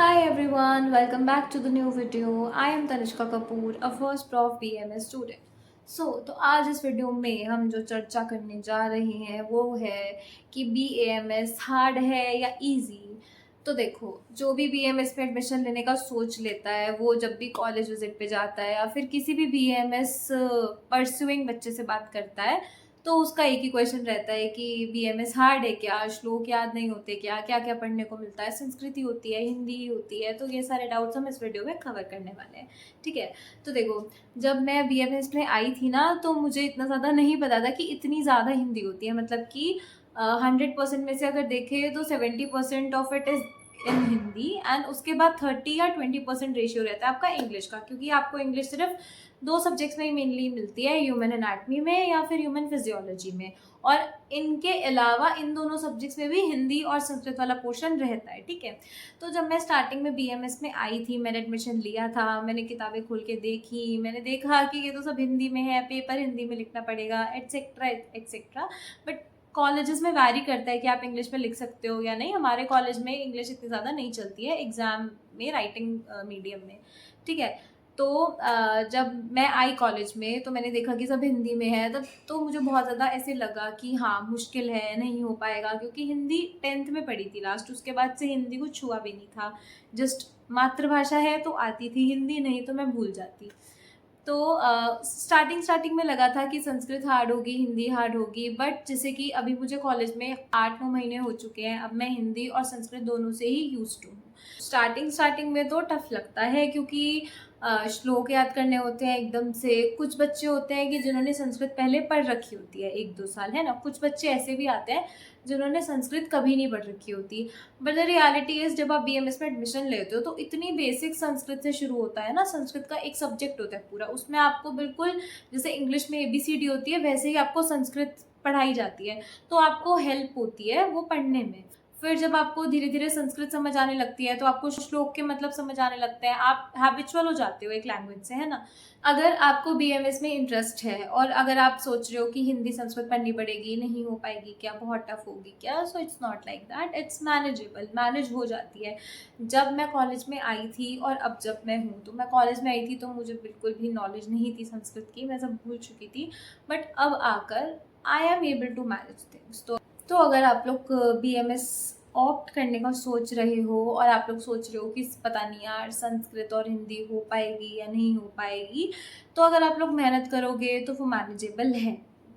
Hi everyone, welcome back to the new video. I am Tanishka Kapoor, a first prof BMS student. तो आज इस video में हम जो चर्चा करने जा रहे हैं वो है कि BAMS हार्ड है या इजी। तो देखो, जो भी BAMS में एडमिशन लेने का सोच लेता है वो जब भी कॉलेज विजिट पे जाता है या फिर किसी भी BAMS परस्यूइंग बच्चे से बात करता है तो उसका एक ही क्वेश्चन रहता है कि BMS हार्ड है क्या, श्लोक याद नहीं होते क्या, क्या क्या पढ़ने को मिलता है, संस्कृति होती है, हिंदी होती है। तो ये सारे डाउट्स हम इस वीडियो में कवर करने वाले हैं। ठीक है, तो देखो, जब मैं BMS में आई थी ना तो मुझे इतना ज़्यादा नहीं पता था कि इतनी ज़्यादा हिंदी होती है। मतलब कि 100% में से अगर देखें तो 70% of it is in Hindi and उसके बाद 30 या 20% रेशियो रहता है आपका इंग्लिश का, क्योंकि आपको इंग्लिश सिर्फ दो सब्जेक्ट्स में ही मेनली मिलती है, ह्यूमन एनाटमी में या फिर ह्यूमन फिजियोलॉजी में। और इनके अलावा इन दोनों सब्जेक्ट्स में भी हिंदी और संस्कृत वाला पोर्शन रहता है। ठीक है, तो जब मैं स्टार्टिंग में BMS में आई थी, मैंने एडमिशन लिया था, मैंने किताबें खोल के देखी, मैंने देखा कि ये तो सब हिंदी में है, पेपर हिंदी में लिखना पड़ेगा, एट्सेट्रा एट्सेट्रा। बट कॉलेजेस में वैरी करता है कि आप इंग्लिश में लिख सकते हो या नहीं। हमारे कॉलेज में इंग्लिश इतनी ज़्यादा नहीं चलती है एग्ज़ाम में, राइटिंग मीडियम में। ठीक है, तो जब मैं आई कॉलेज में तो मैंने देखा कि सब हिंदी में है, तब तो मुझे बहुत ज़्यादा ऐसे लगा कि हाँ मुश्किल है, नहीं हो पाएगा, क्योंकि हिंदी 10th में पढ़ी थी लास्ट, उसके बाद से हिंदी को छुआ भी नहीं था। जस्ट मातृभाषा है तो आती थी, हिंदी नहीं तो मैं भूल जाती। तो स्टार्टिंग में लगा था कि संस्कृत हार्ड होगी, हिंदी हार्ड होगी, बट जैसे कि अभी मुझे कॉलेज में 8-9 महीने हो चुके हैं, अब मैं हिंदी और संस्कृत दोनों से ही यूज्ड हूँ। स्टार्टिंग में तो टफ लगता है, क्योंकि श्लोक याद करने होते हैं एकदम से। कुछ बच्चे होते हैं कि जिन्होंने संस्कृत पहले पढ़ रखी होती है 1-2 साल, है ना। कुछ बच्चे ऐसे भी आते हैं जिन्होंने संस्कृत कभी नहीं पढ़ रखी होती। बट द रियलिटी इज, जब आप BMS में एडमिशन लेते हो तो इतनी बेसिक संस्कृत से शुरू होता है ना। संस्कृत का एक सब्जेक्ट होता है पूरा, उसमें आपको बिल्कुल जैसे इंग्लिश में ABCD होती है वैसे ही आपको संस्कृत पढ़ाई जाती है। तो आपको हेल्प होती है वो पढ़ने में। फिर जब आपको धीरे धीरे संस्कृत समझ आने लगती है तो आपको श्लोक के मतलब समझ आने लगते हैं, आप हैबिचुअल हो जाते हो एक लैंग्वेज से, है ना। अगर आपको BMS में इंटरेस्ट है और अगर आप सोच रहे हो कि हिंदी संस्कृत पढ़नी पड़ेगी, नहीं हो पाएगी क्या, बहुत टफ होगी क्या, so it's not like that, it's manageable, manage हो जाती है। जब मैं कॉलेज में आई थी और अब जब मैं हूँ, तो मैं कॉलेज में आई थी तो मुझे बिल्कुल भी नॉलेज नहीं थी संस्कृत की, मैं सब भूल चुकी थी। बट अब आकर I am able to manage things. तो अगर आप लोग BMS ऑप्ट करने का सोच रहे हो और आप लोग सोच रहे हो कि पता नहीं यार संस्कृत और हिंदी हो पाएगी या नहीं हो पाएगी, तो अगर आप लोग मेहनत करोगे तो वो मैनेजेबल है,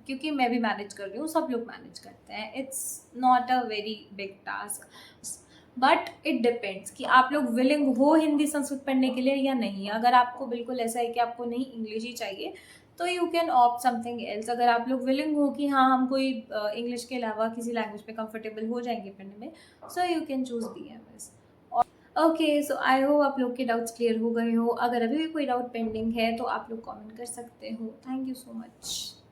क्योंकि मैं भी मैनेज कर रही हूँ, सब लोग मैनेज करते हैं। It's not a very big task, but it depends कि आप लोग विलिंग हो हिंदी संस्कृत पढ़ने के लिए या नहीं। अगर आपको बिल्कुल ऐसा है कि आपको नहीं इंग्लिश ही चाहिए तो you can opt something else. अगर आप लोग विलिंग हो कि हाँ हम कोई इंग्लिश के अलावा किसी लैंग्वेज में कंफर्टेबल हो जाएंगे पढ़ने में, so you can choose BMS। Okay, so I hope आप लोग के डाउट्स क्लियर हो गए हो। अगर अभी भी कोई डाउट पेंडिंग है तो आप लोग कमेंट कर सकते हो। Thank you so much.